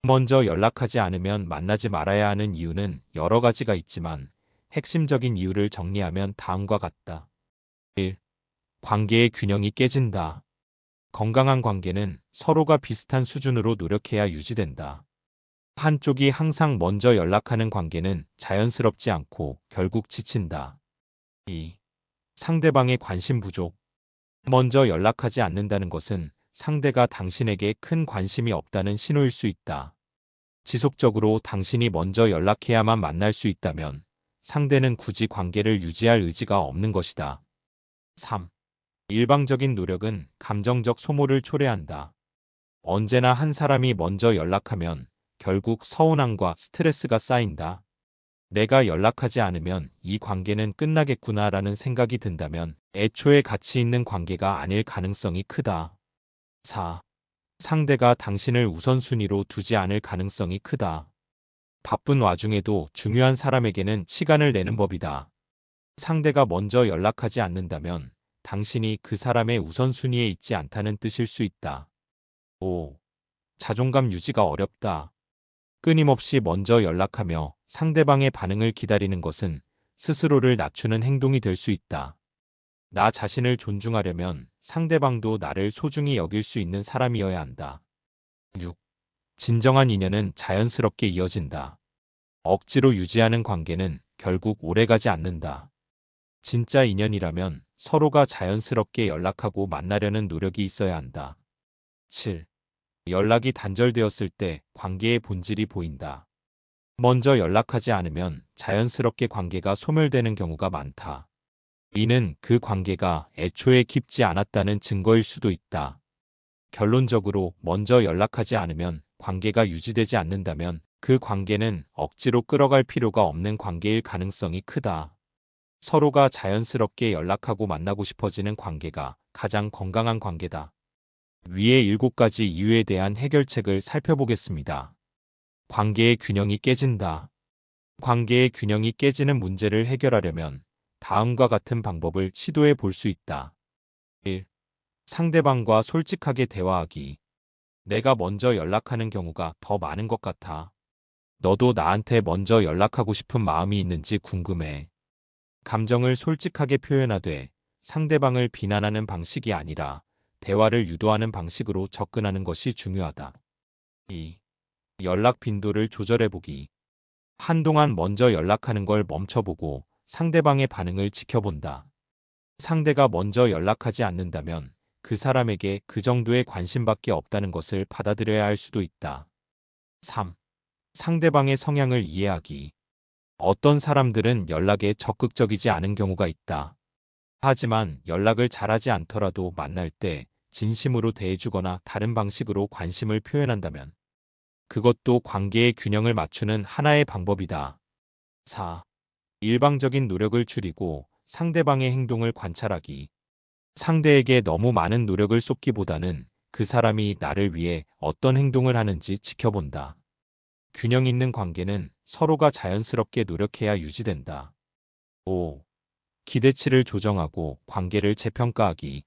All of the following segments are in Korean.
먼저 연락하지 않으면 만나지 말아야 하는 이유는 여러 가지가 있지만 핵심적인 이유를 정리하면 다음과 같다. 1. 관계의 균형이 깨진다. 건강한 관계는 서로가 비슷한 수준으로 노력해야 유지된다. 한쪽이 항상 먼저 연락하는 관계는 자연스럽지 않고 결국 지친다. 2. 상대방의 관심 부족. 먼저 연락하지 않는다는 것은 상대가 당신에게 큰 관심이 없다는 신호일 수 있다. 지속적으로 당신이 먼저 연락해야만 만날 수 있다면 상대는 굳이 관계를 유지할 의지가 없는 것이다. 3. 일방적인 노력은 감정적 소모를 초래한다. 언제나 한 사람이 먼저 연락하면 결국 서운함과 스트레스가 쌓인다. 내가 연락하지 않으면 이 관계는 끝나겠구나라는 생각이 든다면 애초에 가치 있는 관계가 아닐 가능성이 크다. 4. 상대가 당신을 우선순위로 두지 않을 가능성이 크다. 바쁜 와중에도 중요한 사람에게는 시간을 내는 법이다. 상대가 먼저 연락하지 않는다면 당신이 그 사람의 우선순위에 있지 않다는 뜻일 수 있다. 5. 자존감 유지가 어렵다. 끊임없이 먼저 연락하며 상대방의 반응을 기다리는 것은 스스로를 낮추는 행동이 될 수 있다. 나 자신을 존중하려면 상대방도 나를 소중히 여길 수 있는 사람이어야 한다. 6. 진정한 인연은 자연스럽게 이어진다. 억지로 유지하는 관계는 결국 오래가지 않는다. 진짜 인연이라면 서로가 자연스럽게 연락하고 만나려는 노력이 있어야 한다. 7. 연락이 단절되었을 때 관계의 본질이 보인다. 먼저 연락하지 않으면 자연스럽게 관계가 소멸되는 경우가 많다. 이는 그 관계가 애초에 깊지 않았다는 증거일 수도 있다. 결론적으로 먼저 연락하지 않으면 관계가 유지되지 않는다면 그 관계는 억지로 끌어갈 필요가 없는 관계일 가능성이 크다. 서로가 자연스럽게 연락하고 만나고 싶어지는 관계가 가장 건강한 관계다. 위의 7가지 이유에 대한 해결책을 살펴보겠습니다. 관계의 균형이 깨진다. 관계의 균형이 깨지는 문제를 해결하려면 다음과 같은 방법을 시도해 볼 수 있다. 1. 상대방과 솔직하게 대화하기. 내가 먼저 연락하는 경우가 더 많은 것 같아. 너도 나한테 먼저 연락하고 싶은 마음이 있는지 궁금해. 감정을 솔직하게 표현하되 상대방을 비난하는 방식이 아니라 대화를 유도하는 방식으로 접근하는 것이 중요하다. 2. 연락 빈도를 조절해보기. 한동안 먼저 연락하는 걸 멈춰보고 상대방의 반응을 지켜본다. 상대가 먼저 연락하지 않는다면 그 사람에게 그 정도의 관심밖에 없다는 것을 받아들여야 할 수도 있다. 3. 상대방의 성향을 이해하기. 어떤 사람들은 연락에 적극적이지 않은 경우가 있다. 하지만 연락을 잘하지 않더라도 만날 때 진심으로 대해주거나 다른 방식으로 관심을 표현한다면 그것도 관계의 균형을 맞추는 하나의 방법이다. 4. 일방적인 노력을 줄이고 상대방의 행동을 관찰하기. 상대에게 너무 많은 노력을 쏟기보다는 그 사람이 나를 위해 어떤 행동을 하는지 지켜본다. 균형 있는 관계는 서로가 자연스럽게 노력해야 유지된다. 5. 기대치를 조정하고 관계를 재평가하기.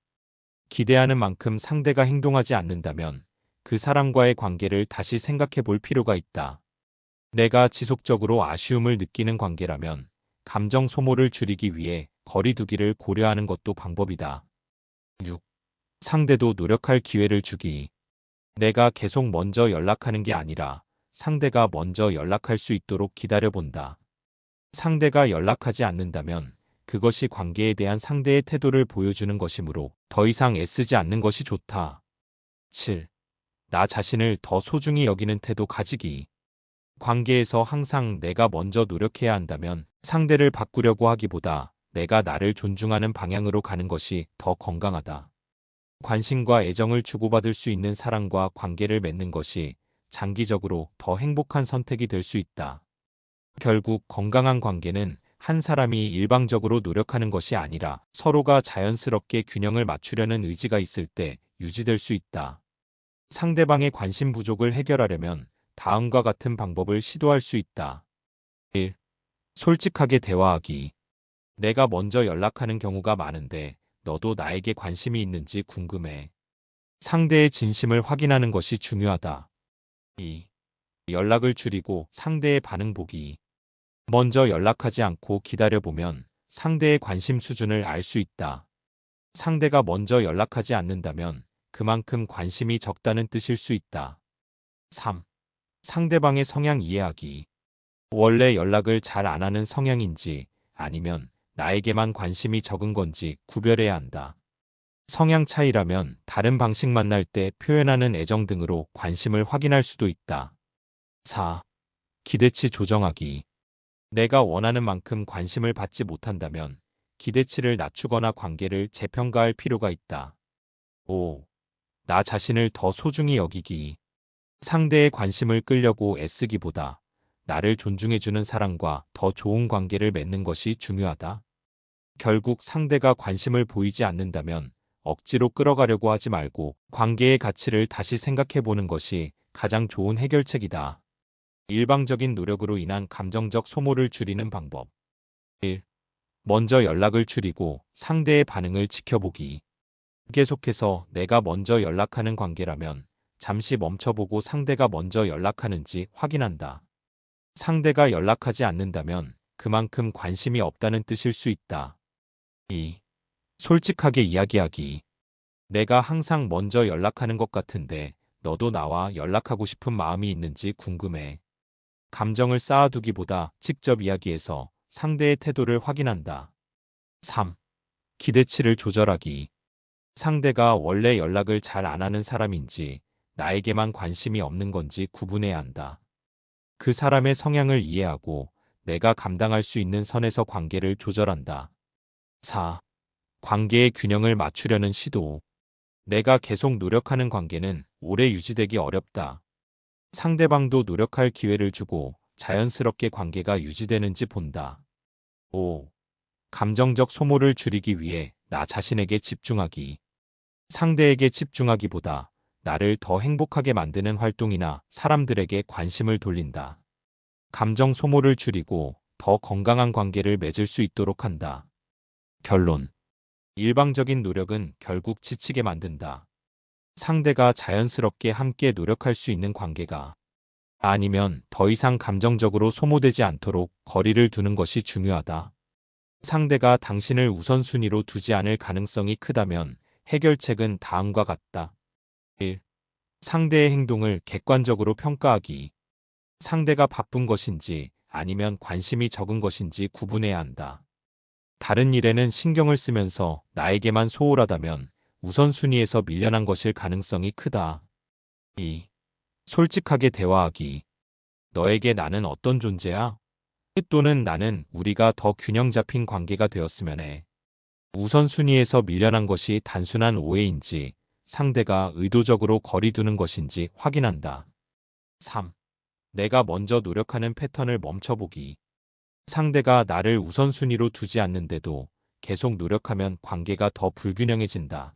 기대하는 만큼 상대가 행동하지 않는다면 그 사람과의 관계를 다시 생각해 볼 필요가 있다. 내가 지속적으로 아쉬움을 느끼는 관계라면 감정 소모를 줄이기 위해 거리 두기를 고려하는 것도 방법이다. 6. 상대도 노력할 기회를 주기. 내가 계속 먼저 연락하는 게 아니라 상대가 먼저 연락할 수 있도록 기다려본다. 상대가 연락하지 않는다면 그것이 관계에 대한 상대의 태도를 보여주는 것이므로 더 이상 애쓰지 않는 것이 좋다. 7. 나 자신을 더 소중히 여기는 태도 가지기. 관계에서 항상 내가 먼저 노력해야 한다면 상대를 바꾸려고 하기보다 내가 나를 존중하는 방향으로 가는 것이 더 건강하다. 관심과 애정을 주고받을 수 있는 사람과 관계를 맺는 것이 장기적으로 더 행복한 선택이 될 수 있다. 결국 건강한 관계는 한 사람이 일방적으로 노력하는 것이 아니라 서로가 자연스럽게 균형을 맞추려는 의지가 있을 때 유지될 수 있다. 상대방의 관심 부족을 해결하려면 다음과 같은 방법을 시도할 수 있다. 1. 솔직하게 대화하기. 내가 먼저 연락하는 경우가 많은데 너도 나에게 관심이 있는지 궁금해. 상대의 진심을 확인하는 것이 중요하다. 2. 연락을 줄이고 상대의 반응 보기. 먼저 연락하지 않고 기다려보면 상대의 관심 수준을 알 수 있다. 상대가 먼저 연락하지 않는다면 그만큼 관심이 적다는 뜻일 수 있다. 3. 상대방의 성향 이해하기. 원래 연락을 잘 안 하는 성향인지 아니면 나에게만 관심이 적은 건지 구별해야 한다. 성향 차이라면 다른 방식 만날 때 표현하는 애정 등으로 관심을 확인할 수도 있다. 4. 기대치 조정하기. 내가 원하는 만큼 관심을 받지 못한다면 기대치를 낮추거나 관계를 재평가할 필요가 있다. 5. 나 자신을 더 소중히 여기기. 상대의 관심을 끌려고 애쓰기보다 나를 존중해주는 사람과 더 좋은 관계를 맺는 것이 중요하다. 결국 상대가 관심을 보이지 않는다면 억지로 끌어가려고 하지 말고 관계의 가치를 다시 생각해보는 것이 가장 좋은 해결책이다. 일방적인 노력으로 인한 감정적 소모를 줄이는 방법. 1. 먼저 연락을 줄이고 상대의 반응을 지켜보기. 계속해서 내가 먼저 연락하는 관계라면 잠시 멈춰보고 상대가 먼저 연락하는지 확인한다. 상대가 연락하지 않는다면 그만큼 관심이 없다는 뜻일 수 있다. 2. 솔직하게 이야기하기. 내가 항상 먼저 연락하는 것 같은데 너도 나와 연락하고 싶은 마음이 있는지 궁금해. 감정을 쌓아두기보다 직접 이야기해서 상대의 태도를 확인한다. 3. 기대치를 조절하기. 상대가 원래 연락을 잘 안 하는 사람인지 나에게만 관심이 없는 건지 구분해야 한다. 그 사람의 성향을 이해하고 내가 감당할 수 있는 선에서 관계를 조절한다. 4. 관계의 균형을 맞추려는 시도. 내가 계속 노력하는 관계는 오래 유지되기 어렵다. 상대방도 노력할 기회를 주고 자연스럽게 관계가 유지되는지 본다. 5. 감정적 소모를 줄이기 위해 나 자신에게 집중하기. 상대에게 집중하기보다 나를 더 행복하게 만드는 활동이나 사람들에게 관심을 돌린다. 감정 소모를 줄이고 더 건강한 관계를 맺을 수 있도록 한다. 결론. 일방적인 노력은 결국 지치게 만든다. 상대가 자연스럽게 함께 노력할 수 있는 관계가 아니면 더 이상 감정적으로 소모되지 않도록 거리를 두는 것이 중요하다. 상대가 당신을 우선순위로 두지 않을 가능성이 크다면 해결책은 다음과 같다. 1. 상대의 행동을 객관적으로 평가하기. 상대가 바쁜 것인지 아니면 관심이 적은 것인지 구분해야 한다. 다른 일에는 신경을 쓰면서 나에게만 소홀하다면 우선순위에서 밀려난 것일 가능성이 크다. 2. 솔직하게 대화하기. 너에게 나는 어떤 존재야? 또는 나는 우리가 더 균형 잡힌 관계가 되었으면 해. 우선순위에서 밀려난 것이 단순한 오해인지 상대가 의도적으로 거리 두는 것인지 확인한다. 3. 내가 먼저 노력하는 패턴을 멈춰보기. 상대가 나를 우선순위로 두지 않는데도 계속 노력하면 관계가 더 불균형해진다.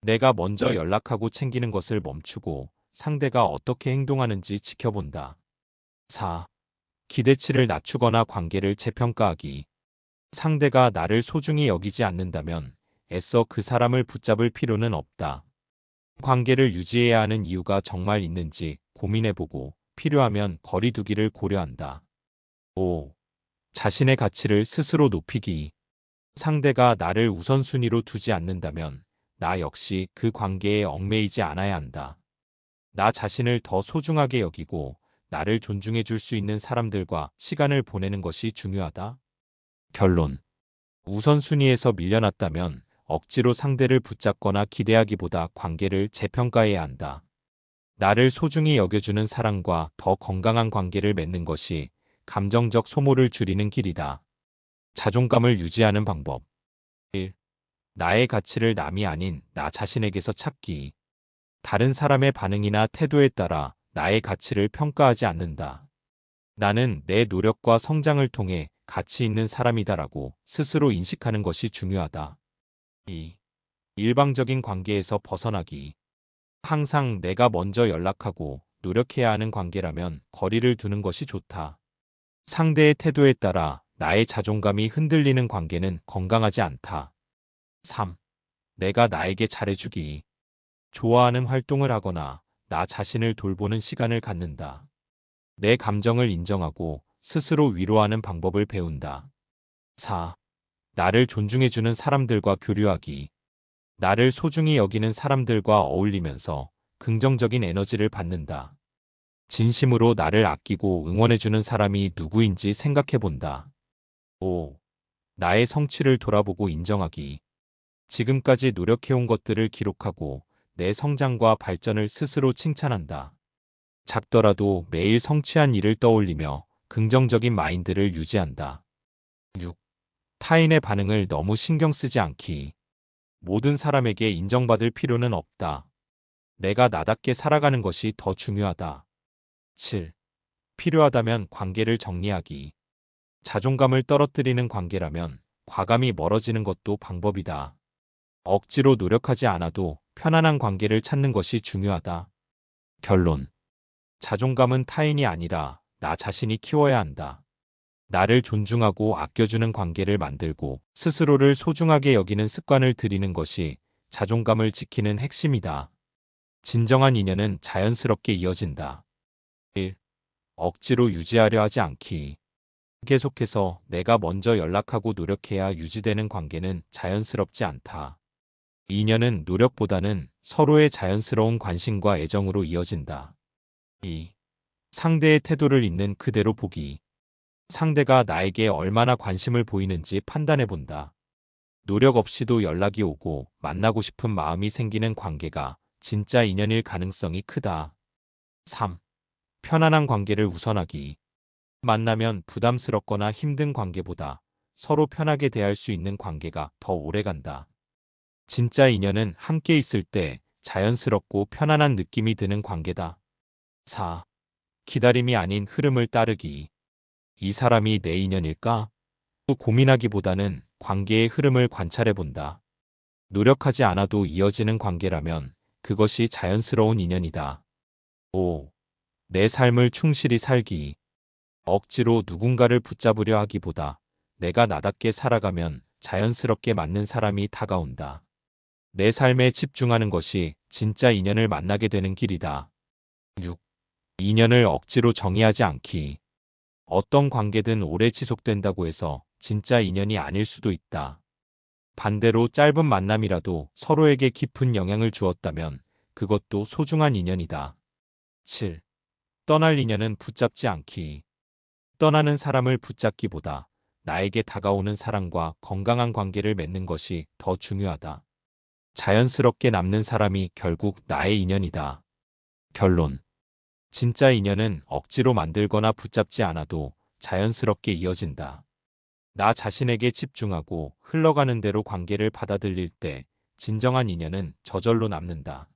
내가 먼저 연락하고 챙기는 것을 멈추고 상대가 어떻게 행동하는지 지켜본다. 4. 기대치를 낮추거나 관계를 재평가하기. 상대가 나를 소중히 여기지 않는다면 애써 그 사람을 붙잡을 필요는 없다. 관계를 유지해야 하는 이유가 정말 있는지 고민해보고 필요하면 거리두기를 고려한다. 5. 자신의 가치를 스스로 높이기. 상대가 나를 우선순위로 두지 않는다면 나 역시 그 관계에 얽매이지 않아야 한다. 나 자신을 더 소중하게 여기고 나를 존중해 줄 수 있는 사람들과 시간을 보내는 것이 중요하다. 결론. 우선순위에서 밀려났다면 억지로 상대를 붙잡거나 기대하기보다 관계를 재평가해야 한다. 나를 소중히 여겨주는 사람과 더 건강한 관계를 맺는 것이 감정적 소모를 줄이는 길이다. 자존감을 유지하는 방법. 1. 나의 가치를 남이 아닌 나 자신에게서 찾기. 다른 사람의 반응이나 태도에 따라 나의 가치를 평가하지 않는다. 나는 내 노력과 성장을 통해 가치 있는 사람이다라고 스스로 인식하는 것이 중요하다. 2. 일방적인 관계에서 벗어나기. 항상 내가 먼저 연락하고 노력해야 하는 관계라면 거리를 두는 것이 좋다. 상대의 태도에 따라 나의 자존감이 흔들리는 관계는 건강하지 않다. 3. 내가 나에게 잘해주기. 좋아하는 활동을 하거나 나 자신을 돌보는 시간을 갖는다. 내 감정을 인정하고 스스로 위로하는 방법을 배운다. 4. 나를 존중해주는 사람들과 교류하기. 나를 소중히 여기는 사람들과 어울리면서 긍정적인 에너지를 받는다. 진심으로 나를 아끼고 응원해주는 사람이 누구인지 생각해본다. 5. 나의 성취를 돌아보고 인정하기. 지금까지 노력해온 것들을 기록하고 내 성장과 발전을 스스로 칭찬한다. 작더라도 매일 성취한 일을 떠올리며 긍정적인 마인드를 유지한다. 6. 타인의 반응을 너무 신경 쓰지 않기. 모든 사람에게 인정받을 필요는 없다. 내가 나답게 살아가는 것이 더 중요하다. 7. 필요하다면 관계를 정리하기. 자존감을 떨어뜨리는 관계라면 과감히 멀어지는 것도 방법이다. 억지로 노력하지 않아도 편안한 관계를 찾는 것이 중요하다. 결론. 자존감은 타인이 아니라 나 자신이 키워야 한다. 나를 존중하고 아껴주는 관계를 만들고 스스로를 소중하게 여기는 습관을 들이는 것이 자존감을 지키는 핵심이다. 진정한 인연은 자연스럽게 이어진다. 1. 억지로 유지하려 하지 않기. 계속해서 내가 먼저 연락하고 노력해야 유지되는 관계는 자연스럽지 않다. 인연은 노력보다는 서로의 자연스러운 관심과 애정으로 이어진다. 2. 상대의 태도를 있는 그대로 보기. 상대가 나에게 얼마나 관심을 보이는지 판단해본다. 노력 없이도 연락이 오고 만나고 싶은 마음이 생기는 관계가 진짜 인연일 가능성이 크다. 3. 편안한 관계를 우선하기. 만나면 부담스럽거나 힘든 관계보다 서로 편하게 대할 수 있는 관계가 더 오래간다. 진짜 인연은 함께 있을 때 자연스럽고 편안한 느낌이 드는 관계다. 4. 기다림이 아닌 흐름을 따르기. 이 사람이 내 인연일까? 고민하기보다는 관계의 흐름을 관찰해본다. 노력하지 않아도 이어지는 관계라면 그것이 자연스러운 인연이다. 5. 내 삶을 충실히 살기. 억지로 누군가를 붙잡으려 하기보다 내가 나답게 살아가면 자연스럽게 맞는 사람이 다가온다. 내 삶에 집중하는 것이 진짜 인연을 만나게 되는 길이다. 6. 인연을 억지로 정의하지 않기. 어떤 관계든 오래 지속된다고 해서 진짜 인연이 아닐 수도 있다. 반대로 짧은 만남이라도 서로에게 깊은 영향을 주었다면 그것도 소중한 인연이다. 7. 떠날 인연은 붙잡지 않기. 떠나는 사람을 붙잡기보다 나에게 다가오는 사람과 건강한 관계를 맺는 것이 더 중요하다. 자연스럽게 남는 사람이 결국 나의 인연이다. 결론. 진짜 인연은 억지로 만들거나 붙잡지 않아도 자연스럽게 이어진다. 나 자신에게 집중하고 흘러가는 대로 관계를 받아들일 때 진정한 인연은 저절로 남는다.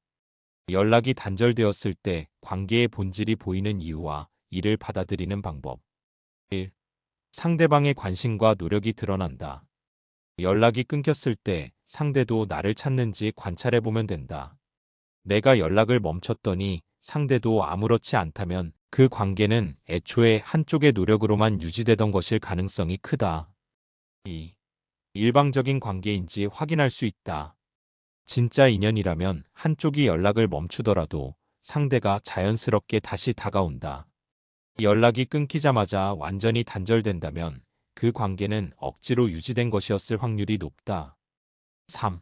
연락이 단절되었을 때 관계의 본질이 보이는 이유와 이를 받아들이는 방법. 1. 상대방의 관심과 노력이 드러난다. 연락이 끊겼을 때 상대도 나를 찾는지 관찰해보면 된다. 내가 연락을 멈췄더니 상대도 아무렇지 않다면 그 관계는 애초에 한쪽의 노력으로만 유지되던 것일 가능성이 크다. 2. 일방적인 관계인지 확인할 수 있다. 진짜 인연이라면 한쪽이 연락을 멈추더라도 상대가 자연스럽게 다시 다가온다. 연락이 끊기자마자 완전히 단절된다면 그 관계는 억지로 유지된 것이었을 확률이 높다. 3.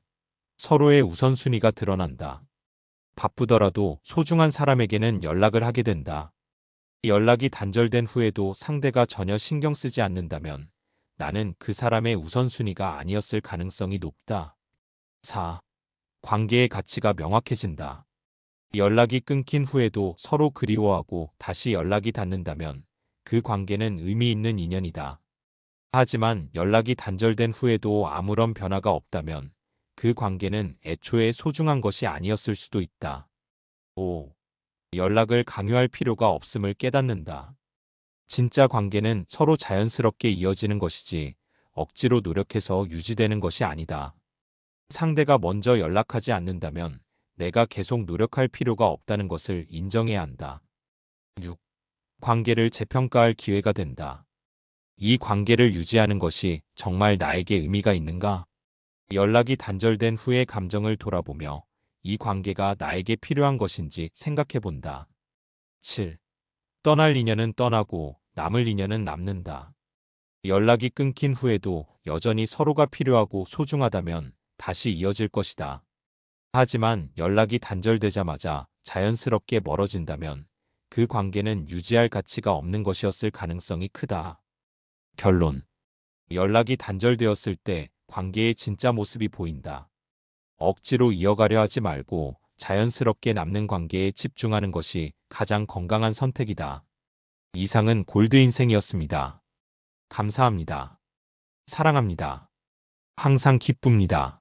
서로의 우선순위가 드러난다. 바쁘더라도 소중한 사람에게는 연락을 하게 된다. 연락이 단절된 후에도 상대가 전혀 신경 쓰지 않는다면 나는 그 사람의 우선순위가 아니었을 가능성이 높다. 4. 관계의 가치가 명확해진다. 연락이 끊긴 후에도 서로 그리워하고 다시 연락이 닿는다면 그 관계는 의미 있는 인연이다. 하지만 연락이 단절된 후에도 아무런 변화가 없다면 그 관계는 애초에 소중한 것이 아니었을 수도 있다. 5. 연락을 강요할 필요가 없음을 깨닫는다. 진짜 관계는 서로 자연스럽게 이어지는 것이지 억지로 노력해서 유지되는 것이 아니다. 상대가 먼저 연락하지 않는다면 내가 계속 노력할 필요가 없다는 것을 인정해야 한다. 6. 관계를 재평가할 기회가 된다. 이 관계를 유지하는 것이 정말 나에게 의미가 있는가? 연락이 단절된 후의 감정을 돌아보며 이 관계가 나에게 필요한 것인지 생각해 본다. 7. 떠날 인연은 떠나고 남을 인연은 남는다. 연락이 끊긴 후에도 여전히 서로가 필요하고 소중하다면 다시 이어질 것이다. 하지만 연락이 단절되자마자 자연스럽게 멀어진다면 그 관계는 유지할 가치가 없는 것이었을 가능성이 크다. 결론. 연락이 단절되었을 때 관계의 진짜 모습이 보인다. 억지로 이어가려 하지 말고 자연스럽게 남는 관계에 집중하는 것이 가장 건강한 선택이다. 이상은 골드 인생이었습니다. 감사합니다. 사랑합니다. 항상 기쁩니다.